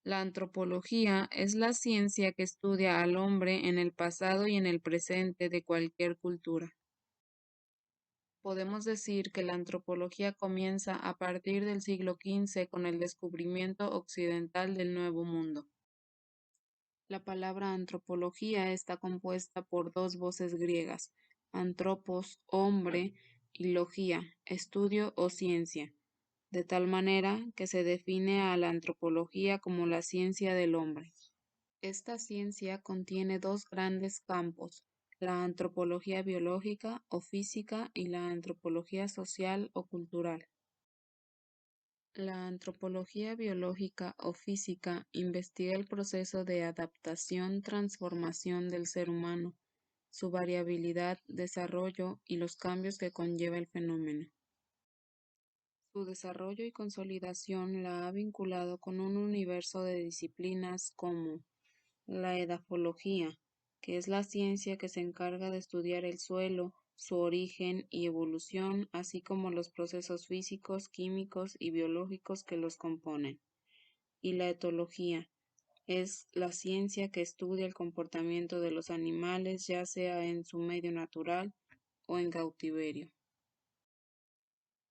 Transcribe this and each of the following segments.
La antropología es la ciencia que estudia al hombre en el pasado y en el presente de cualquier cultura. Podemos decir que la antropología comienza a partir del siglo XV con el descubrimiento occidental del Nuevo Mundo. La palabra antropología está compuesta por dos voces griegas, antropos, hombre, y logía, estudio o ciencia, de tal manera que se define a la antropología como la ciencia del hombre. Esta ciencia contiene dos grandes campos, la antropología biológica o física y la antropología social o cultural. La antropología biológica o física investiga el proceso de adaptación-transformación del ser humano, su variabilidad, desarrollo y los cambios que conlleva el fenómeno. Su desarrollo y consolidación la ha vinculado con un universo de disciplinas como la edafología, que es la ciencia que se encarga de estudiar el suelo, su origen y evolución, así como los procesos físicos, químicos y biológicos que los componen. Y la etología es la ciencia que estudia el comportamiento de los animales, ya sea en su medio natural o en cautiverio.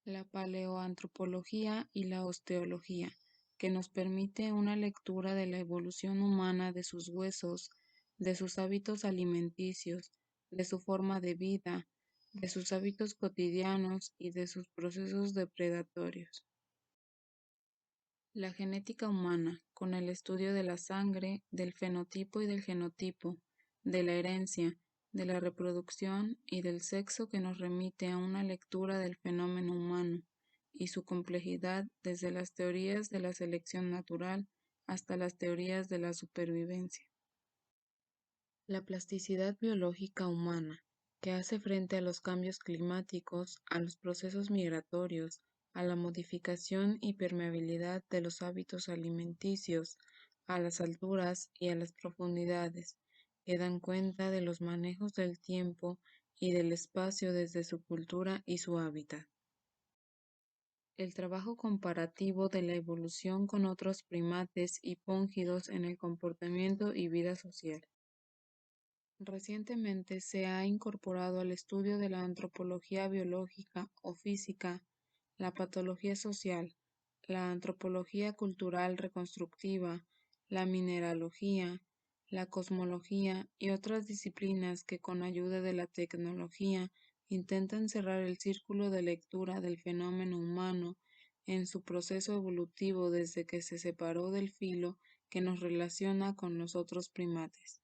La paleoantropología y la osteología, que nos permite una lectura de la evolución humana de sus huesos, de sus hábitos alimenticios, de su forma de vida, de sus hábitos cotidianos y de sus procesos depredatorios. La genética humana, con el estudio de la sangre, del fenotipo y del genotipo, de la herencia, de la reproducción y del sexo que nos remite a una lectura del fenómeno humano y su complejidad desde las teorías de la selección natural hasta las teorías de la supervivencia. La plasticidad biológica humana, que hace frente a los cambios climáticos, a los procesos migratorios, a la modificación y permeabilidad de los hábitos alimenticios, a las alturas y a las profundidades, que dan cuenta de los manejos del tiempo y del espacio desde su cultura y su hábitat. El trabajo comparativo de la evolución con otros primates y fúngidos en el comportamiento y vida social. Recientemente se ha incorporado al estudio de la antropología biológica o física, la patología social, la antropología cultural reconstructiva, la mineralogía, la cosmología y otras disciplinas que con ayuda de la tecnología intentan cerrar el círculo de lectura del fenómeno humano en su proceso evolutivo desde que se separó del filo que nos relaciona con los otros primates.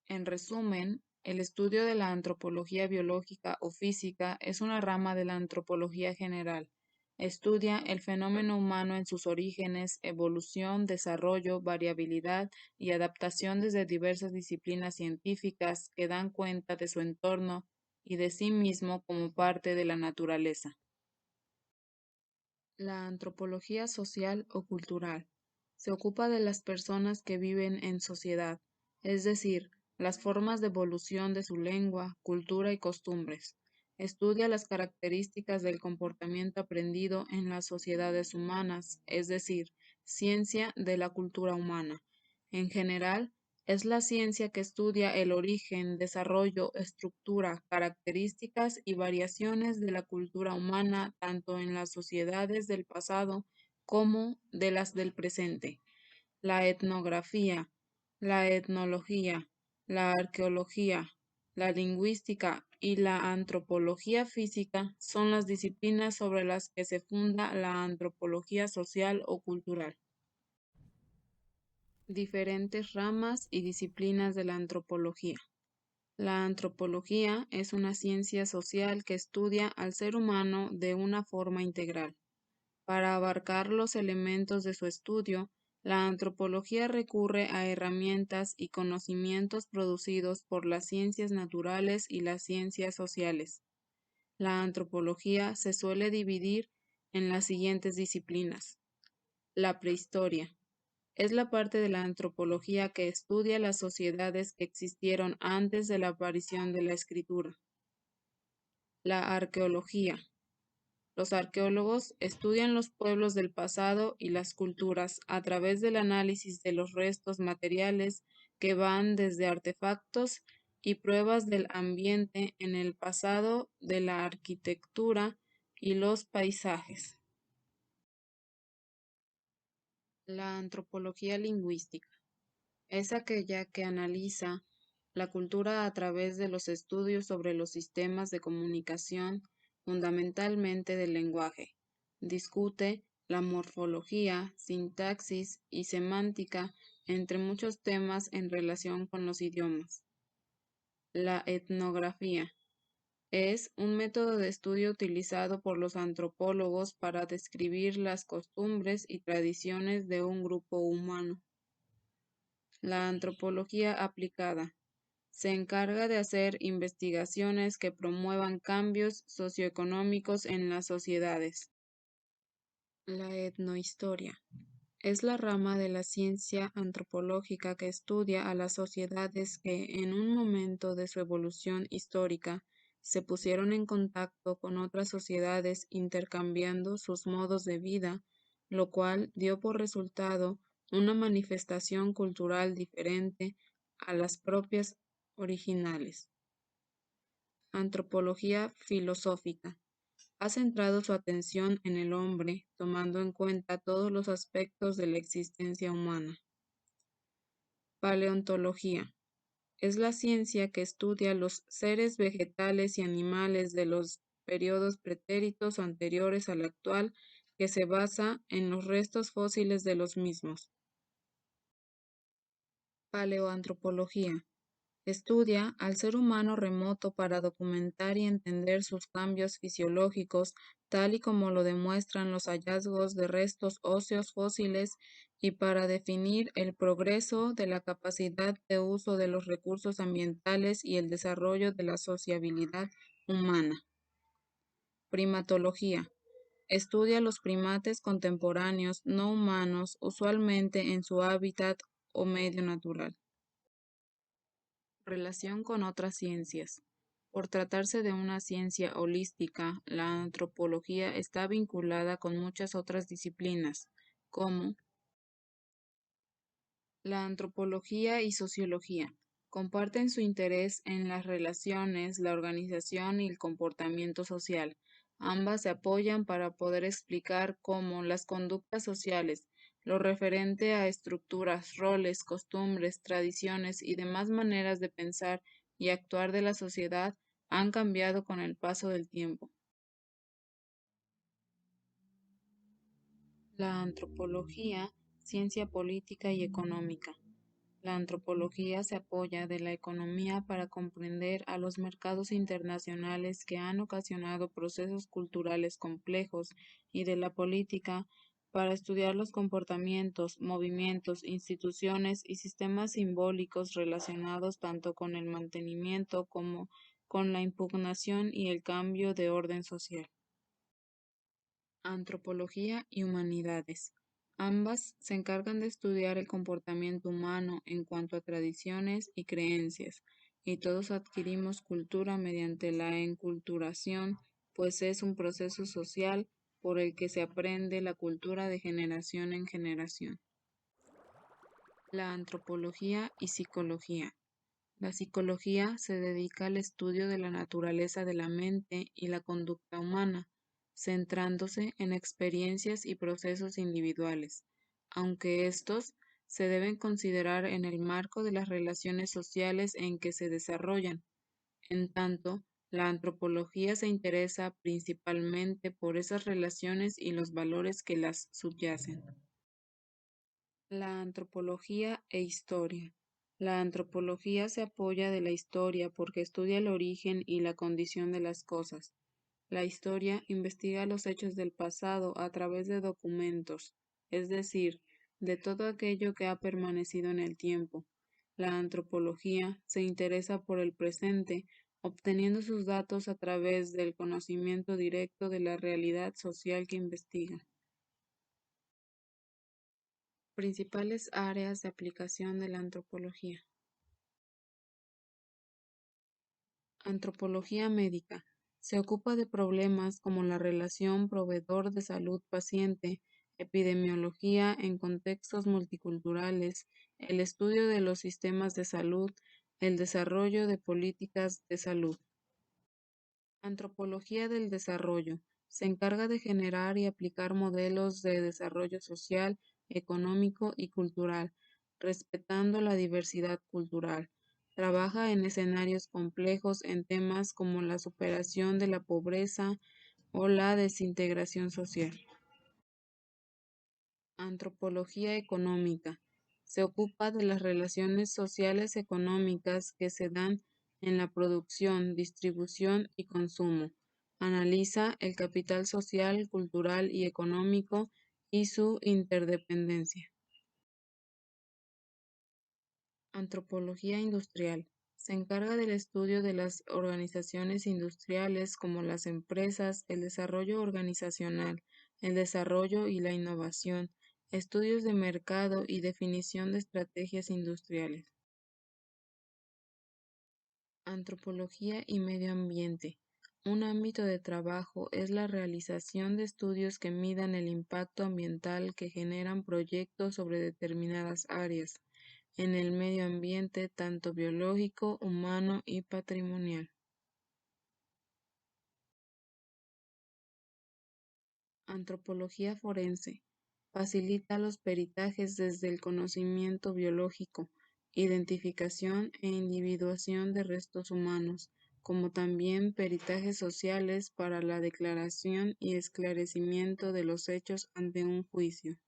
En resumen, el estudio de la antropología biológica o física es una rama de la antropología general. Estudia el fenómeno humano en sus orígenes, evolución, desarrollo, variabilidad y adaptación desde diversas disciplinas científicas que dan cuenta de su entorno y de sí mismo como parte de la naturaleza. La antropología social o cultural se ocupa de las personas que viven en sociedad, es decir, las formas de evolución de su lengua, cultura y costumbres. Estudia las características del comportamiento aprendido en las sociedades humanas, es decir, ciencia de la cultura humana. En general, es la ciencia que estudia el origen, desarrollo, estructura, características y variaciones de la cultura humana tanto en las sociedades del pasado como de las del presente. La etnografía, la etnología, la arqueología, la lingüística y la antropología física son las disciplinas sobre las que se funda la antropología social o cultural. Diferentes ramas y disciplinas de la antropología. La antropología es una ciencia social que estudia al ser humano de una forma integral. Para abarcar los elementos de su estudio, la antropología recurre a herramientas y conocimientos producidos por las ciencias naturales y las ciencias sociales. La antropología se suele dividir en las siguientes disciplinas. La prehistoria. Es la parte de la antropología que estudia las sociedades que existieron antes de la aparición de la escritura. La arqueología Los arqueólogos estudian los pueblos del pasado y las culturas a través del análisis de los restos materiales que van desde artefactos y pruebas del ambiente en el pasado de la arquitectura y los paisajes. La antropología lingüística es aquella que analiza la cultura a través de los estudios sobre los sistemas de comunicación, fundamentalmente del lenguaje. Discute la morfología, sintaxis y semántica, entre muchos temas en relación con los idiomas. La etnografía es un método de estudio utilizado por los antropólogos para describir las costumbres y tradiciones de un grupo humano. La antropología aplicada se encarga de hacer investigaciones que promuevan cambios socioeconómicos en las sociedades. La etnohistoria es la rama de la ciencia antropológica que estudia a las sociedades que en un momento de su evolución histórica se pusieron en contacto con otras sociedades intercambiando sus modos de vida, lo cual dio por resultado una manifestación cultural diferente a las propias originales. Antropología filosófica ha centrado su atención en el hombre, tomando en cuenta todos los aspectos de la existencia humana. Paleontología es la ciencia que estudia los seres vegetales y animales de los periodos pretéritos o anteriores al actual, que se basa en los restos fósiles de los mismos. Paleoantropología estudia al ser humano remoto para documentar y entender sus cambios fisiológicos, tal y como lo demuestran los hallazgos de restos óseos fósiles, y para definir el progreso de la capacidad de uso de los recursos ambientales y el desarrollo de la sociabilidad humana. Primatología estudia los primates contemporáneos no humanos, usualmente en su hábitat o medio natural. Relación con otras ciencias. Por tratarse de una ciencia holística, la antropología está vinculada con muchas otras disciplinas, como la antropología y sociología. Comparten su interés en las relaciones, la organización y el comportamiento social. Ambas se apoyan para poder explicar cómo las conductas sociales, lo referente a estructuras, roles, costumbres, tradiciones y demás maneras de pensar y actuar de la sociedad, han cambiado con el paso del tiempo. La antropología, ciencia política y económica. La antropología se apoya de la economía para comprender a los mercados internacionales que han ocasionado procesos culturales complejos, y de la política para estudiar los comportamientos, movimientos, instituciones y sistemas simbólicos relacionados tanto con el mantenimiento como con la impugnación y el cambio de orden social. Antropología y humanidades. Ambas se encargan de estudiar el comportamiento humano en cuanto a tradiciones y creencias, y todos adquirimos cultura mediante la enculturación, pues es un proceso social por el que se aprende la cultura de generación en generación. La antropología y psicología. La psicología se dedica al estudio de la naturaleza de la mente y la conducta humana, centrándose en experiencias y procesos individuales, aunque estos se deben considerar en el marco de las relaciones sociales en que se desarrollan. En tanto, la antropología se interesa principalmente por esas relaciones y los valores que las subyacen. La antropología e historia. La antropología se apoya de la historia porque estudia el origen y la condición de las cosas. La historia investiga los hechos del pasado a través de documentos, es decir, de todo aquello que ha permanecido en el tiempo. La antropología se interesa por el presente, obteniendo sus datos a través del conocimiento directo de la realidad social que investiga. Principales áreas de aplicación de la antropología. Antropología médica. Se ocupa de problemas como la relación proveedor de salud-paciente, epidemiología en contextos multiculturales, el estudio de los sistemas de salud, el desarrollo de políticas de salud. Antropología del desarrollo. Se encarga de generar y aplicar modelos de desarrollo social, económico y cultural, respetando la diversidad cultural. Trabaja en escenarios complejos en temas como la superación de la pobreza o la desintegración social. Antropología económica. Se ocupa de las relaciones sociales económicas que se dan en la producción, distribución y consumo. Analiza el capital social, cultural y económico y su interdependencia. Antropología industrial. Se encarga del estudio de las organizaciones industriales como las empresas, el desarrollo organizacional, el desarrollo y la innovación, estudios de mercado y definición de estrategias industriales. Antropología y medio ambiente. Un ámbito de trabajo es la realización de estudios que midan el impacto ambiental que generan proyectos sobre determinadas áreas en el medio ambiente, tanto biológico, humano y patrimonial. Antropología forense. Facilita los peritajes desde el conocimiento biológico, identificación e individuación de restos humanos, como también peritajes sociales para la declaración y esclarecimiento de los hechos ante un juicio.